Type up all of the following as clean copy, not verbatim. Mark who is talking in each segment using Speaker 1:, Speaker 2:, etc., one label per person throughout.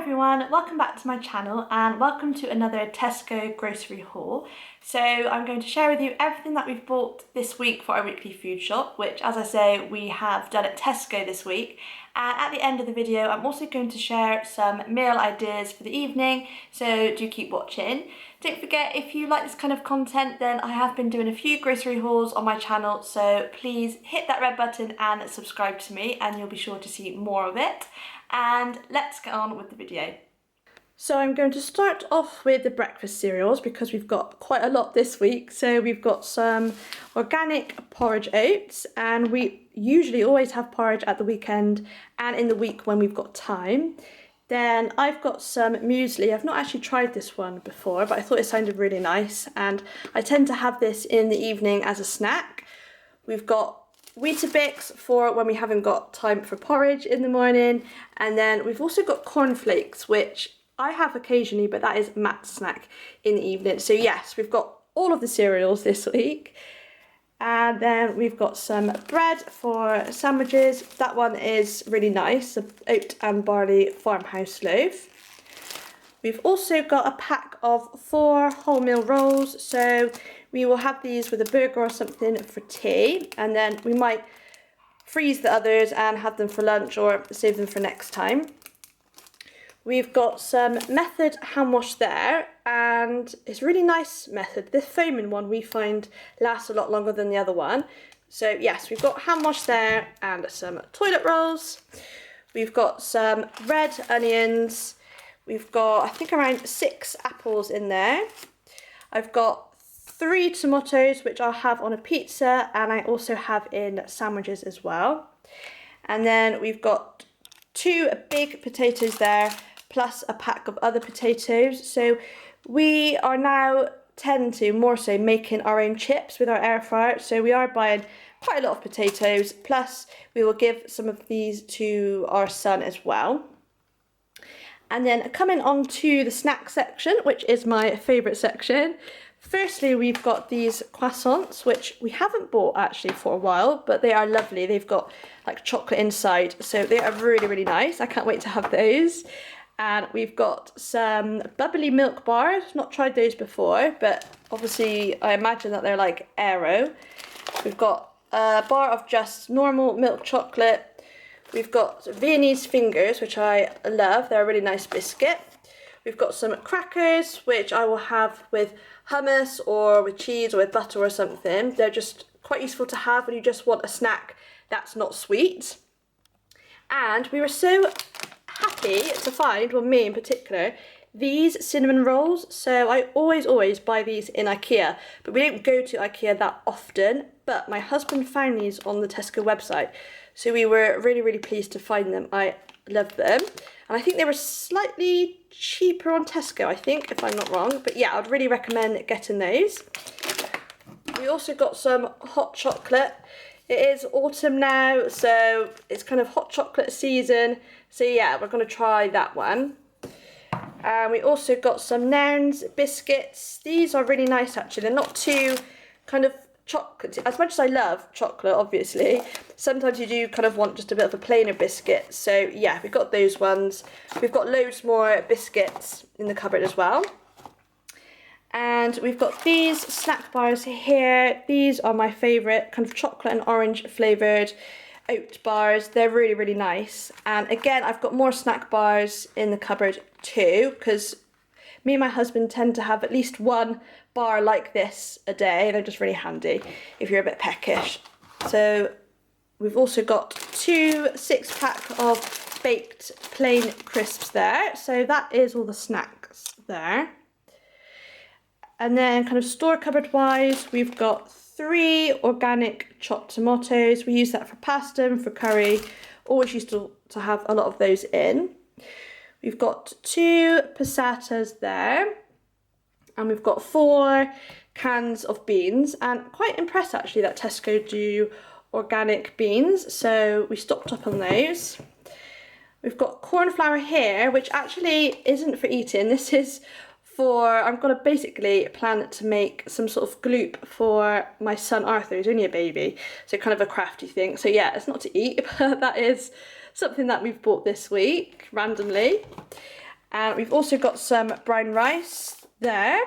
Speaker 1: everyone, welcome back to my channel and welcome to another Tesco grocery haul. So I'm going to share with you everything that we've bought this week for our weekly food shop, which as I say we have done at Tesco this week. And at the end of the video I'm also going to share some meal ideas for the evening, so do keep watching. Don't forget, if you like this kind of content, then I have been doing a few grocery hauls on my channel, so please hit that red button and subscribe to me and you'll be sure to see more of it. And let's get on with the video. So I'm going to start off with the breakfast cereals because we've got quite a lot this week. So we've got some organic porridge oats, and we usually always have porridge at the weekend and in the week when we've got time. Then I've got some muesli. I've not actually tried this one before, but I thought it sounded really nice, and I tend to have this in the evening as a snack. We've got Weetabix for when we haven't got time for porridge in the morning, and then we've also got cornflakes, which I have occasionally, but that is Matt's snack in the evening. So yes, we've got all of the cereals this week. And then we've got some bread for sandwiches. That one is really nice, the oat and barley farmhouse loaf. We've also got a pack of 4 wholemeal rolls, so we will have these with a burger or something for tea, and then we might freeze the others and have them for lunch or save them for next time. We've got some Method hand wash there, and it's a really nice Method. This foaming one we find lasts a lot longer than the other one. So yes, we've got hand wash there and some toilet rolls. We've got some red onions. We've got, I think, around 6 apples in there. I've got 3 tomatoes, which I'll have on a pizza, and I also have in sandwiches as well. And then we've got 2 big potatoes there, plus a pack of other potatoes. So we are now tend to more so making our own chips with our air fryer. So we are buying quite a lot of potatoes, plus we will give some of these to our son as well. And then coming on to the snack section, which is my favourite section. Firstly, we've got these croissants, which we haven't bought actually for a while, but they are lovely. They've got like chocolate inside, so they are really, really nice. I can't wait to have those. And we've got some Bubbly milk bars. Not tried those before, but obviously I imagine that they're like Aero. We've got a bar of just normal milk chocolate. We've got Viennese fingers, which I love. They're a really nice biscuit. We've got some crackers, which I will have with hummus or with cheese or with butter or something. They're just quite useful to have when you just want a snack that's not sweet. And we were so happy to find, well, me in particular, these cinnamon rolls. So I always buy these in IKEA, but we don't go to IKEA that often. But my husband found these on the Tesco website, so we were really, really pleased to find them. I love them, and I think they were slightly cheaper on Tesco, I think, if I'm not wrong. But yeah, I'd really recommend getting those. We also got some hot chocolate. It is autumn now, so it's kind of hot chocolate season. So yeah, we're going to try that one. And we also got some Nouns Biscuits. These are really nice actually. They're not too kind of chocolate. As much as I love chocolate, obviously, sometimes you do kind of want just a bit of a plainer biscuit. So yeah, we got those ones. We've got loads more biscuits in the cupboard as well. And we've got these snack bars here. These are my favourite, kind of chocolate and orange flavoured oat bars. They're really, really nice. And again, I've got more snack bars in the cupboard too, because me and my husband tend to have at least one bar like this a day. They're just really handy if you're a bit peckish. So we've also got 2 6-pack of baked plain crisps there. So that is all the snacks there. And then kind of store cupboard wise, we've got 3 organic chopped tomatoes. We use that for pasta and for curry. Always used to have a lot of those in. We've got 2 passatas there. And we've got 4 cans of beans. And quite impressed actually that Tesco do organic beans. So we stocked up on those. We've got cornflour here, which actually isn't for eating. This is I'm going to basically plan to make some sort of gloop for my son Arthur, who's only a baby, so kind of a crafty thing. So yeah, it's not to eat, but that is something that we've bought this week randomly. And we've also got some brown rice there.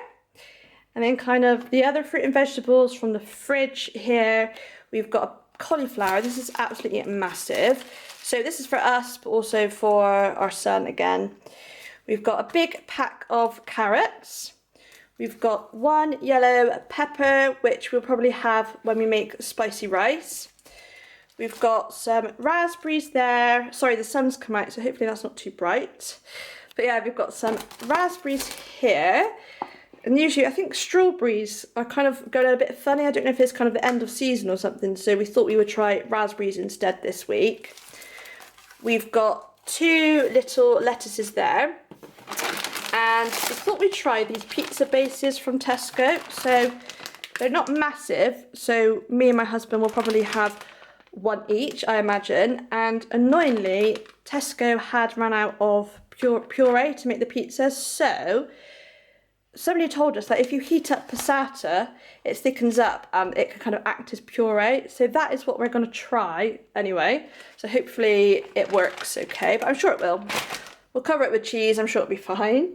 Speaker 1: And then kind of the other fruit and vegetables from the fridge here. We've got a cauliflower. This is absolutely massive. So this is for us, but also for our son again. We've got a big pack of carrots. We've got one yellow pepper, which we'll probably have when we make spicy rice. We've got some raspberries there. Sorry, the sun's come out, so hopefully that's not too bright. But yeah, we've got some raspberries here. And usually I think strawberries are kind of going a bit funny. I don't know if it's kind of the end of season or something, so we thought we would try raspberries instead this week. We've got 2 little lettuces there. And we thought we'd try these pizza bases from Tesco. So they're not massive, so me and my husband will probably have one each, I imagine. And annoyingly, Tesco had run out of puree to make the pizza, so somebody told us that if you heat up passata, it thickens up and it can kind of act as puree. So that is what we're going to try anyway. So hopefully it works okay, but I'm sure it will. We'll cover it with cheese, I'm sure it'll be fine.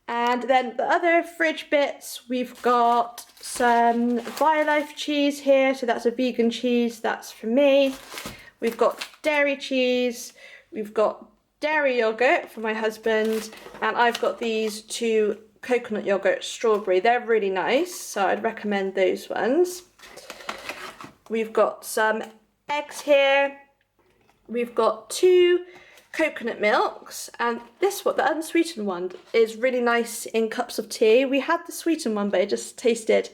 Speaker 1: And then the other fridge bits, we've got some BioLife cheese here. So that's a vegan cheese, that's for me. We've got dairy cheese, we've got dairy yogurt for my husband, and I've got these 2 coconut yogurt strawberry. They're really nice, so I'd recommend those ones. We've got some eggs here. We've got 2 coconut milks, and this one, the unsweetened one, is really nice in cups of tea. We had the sweetened one, but it just tasted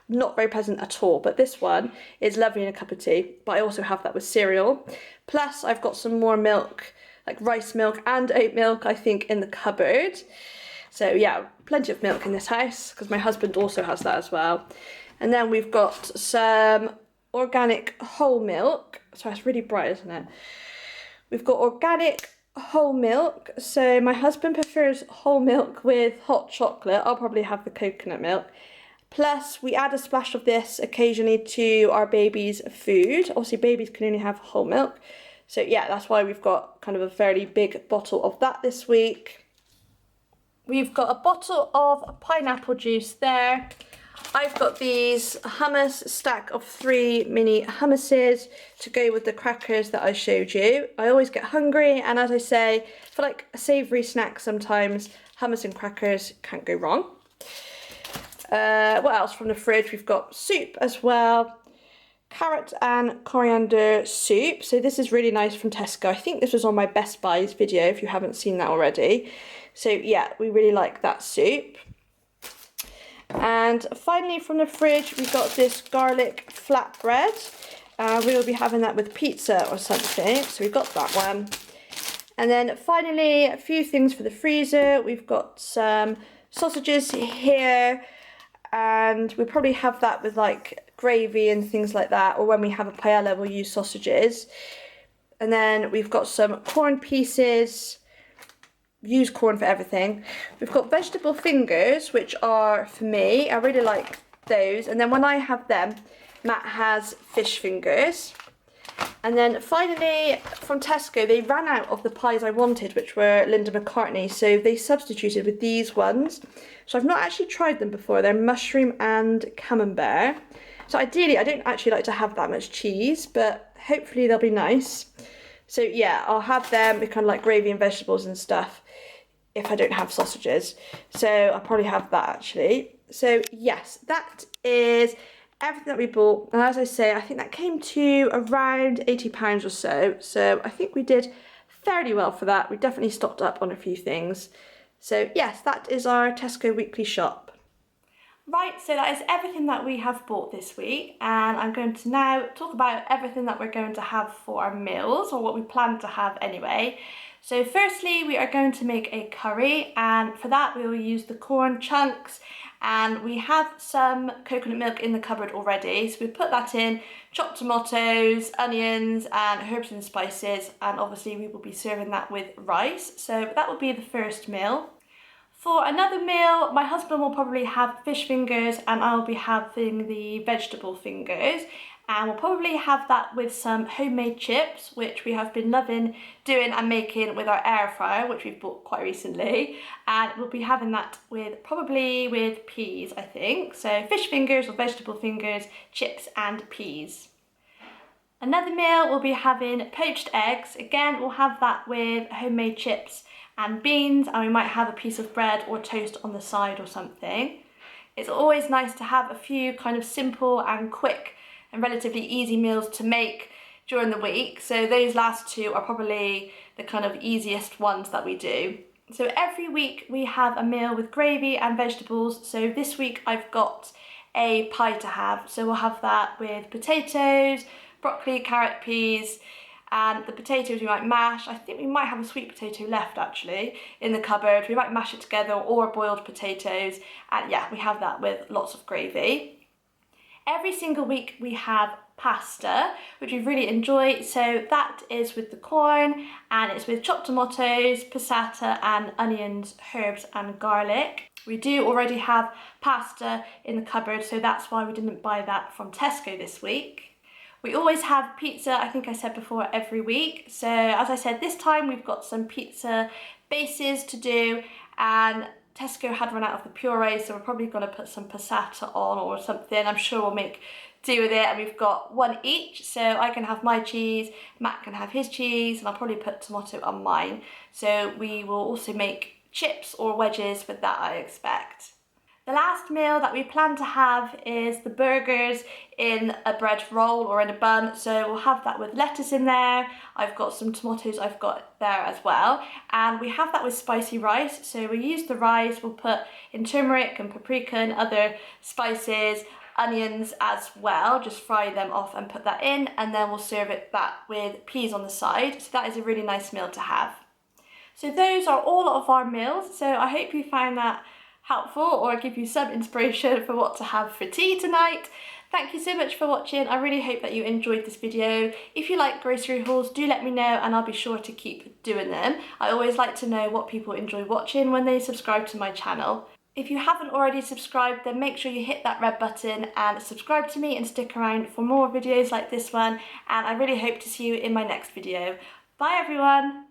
Speaker 1: not very pleasant at all. But this one is lovely in a cup of tea, but I also have that with cereal. Plus I've got some more milk, like rice milk and oat milk, I think, in the cupboard. So yeah, plenty of milk in this house, because my husband also has that as well. And then we've got some organic whole milk. Sorry, it's really bright, isn't it? We've got organic whole milk. So my husband prefers whole milk with hot chocolate. I'll probably have the coconut milk. Plus, we add a splash of this occasionally to our baby's food. Obviously, babies can only have whole milk. So yeah, that's why we've got kind of a fairly big bottle of that this week. We've got a bottle of pineapple juice there. I've got these hummus, stack of 3 mini hummuses to go with the crackers that I showed you. I always get hungry, and as I say, for like a savoury snack sometimes, hummus and crackers can't go wrong. What else from the fridge? We've got soup as well. Carrot and coriander soup. So this is really nice from Tesco. I think this was on my Best Buys video if you haven't seen that already. So yeah, we really like that soup. And finally from the fridge, we've got this garlic flatbread. We'll be having that with pizza or something. So we've got that one. And then finally, a few things for the freezer. We've got some sausages here. And we'll probably have that with like gravy and things like that. Or when we have a paella, we'll use sausages. And then we've got some corn pieces. Use corn for everything. We've got vegetable fingers, which are for me. I really like those. And then when I have them, Matt has fish fingers. And then finally, from Tesco, they ran out of the pies I wanted, which were Linda McCartney. So they substituted with these ones. So I've not actually tried them before. They're mushroom and camembert. So ideally, I don't actually like to have that much cheese, but hopefully they'll be nice. So yeah, I'll have them with kind of like gravy and vegetables and stuff if I don't have sausages. So I'll probably have that actually. So yes, that is everything that we bought. And as I say, I think that came to around £80 or so. So I think we did fairly well for that. We definitely stocked up on a few things. So yes, that is our Tesco weekly shop. Right, so that is everything that we have bought this week, and I'm going to now talk about everything that we're going to have for our meals, or what we plan to have anyway. So firstly, we are going to make a curry, and for that we will use the corn chunks, and we have some coconut milk in the cupboard already, so we put that in, chopped tomatoes, onions and herbs and spices, and obviously we will be serving that with rice. So that will be the first meal. For another meal, my husband will probably have fish fingers and I'll be having the vegetable fingers. and we'll probably have that with some homemade chips, which we have been loving doing and making with our air fryer, which we've bought quite recently, and we'll be having that with probably with peas, I think. So fish fingers or vegetable fingers, chips and peas. Another meal we'll be having poached eggs. Again, we'll have that with homemade chips and beans, and we might have a piece of bread or toast on the side or something. It's always nice to have a few kind of simple and quick and relatively easy meals to make during the week. So those last two are probably the kind of easiest ones that we do. So every week we have a meal with gravy and vegetables. So this week I've got a pie to have. So we'll have that with potatoes, broccoli, carrot, peas, and the potatoes we might mash. I think we might have a sweet potato left actually in the cupboard. We might mash it together, or boiled potatoes. And yeah, we have that with lots of gravy. Every single week we have pasta, which we really enjoy. So that is with the corn, and it's with chopped tomatoes, passata and onions, herbs and garlic. We do already have pasta in the cupboard, so that's why we didn't buy that from Tesco this week. We always have pizza, I think I said before, every week. So as I said, this time we've got some pizza bases to do, and Tesco had run out of the puree, so we're probably going to put some passata on or something. I'm sure we'll make do with it, and we've got one each, so I can have my cheese, Matt can have his cheese, and I'll probably put tomato on mine. So we will also make chips or wedges with that, I expect. The last meal that we plan to have is the burgers in a bread roll or in a bun. So we'll have that with lettuce in there. I've got some tomatoes I've got there as well. And we have that with spicy rice. So we use the rice, we'll put in turmeric and paprika and other spices, onions as well, just fry them off and put that in. And then we'll serve it that with peas on the side. So that is a really nice meal to have. So those are all of our meals. So I hope you found that helpful or give you some inspiration for what to have for tea tonight. Thank you so much for watching. I really hope that you enjoyed this video. If you like grocery hauls, do let me know and I'll be sure to keep doing them. I always like to know what people enjoy watching when they subscribe to my channel. If you haven't already subscribed, then make sure you hit that red button and subscribe to me and stick around for more videos like this one. And I really hope to see you in my next video. Bye everyone.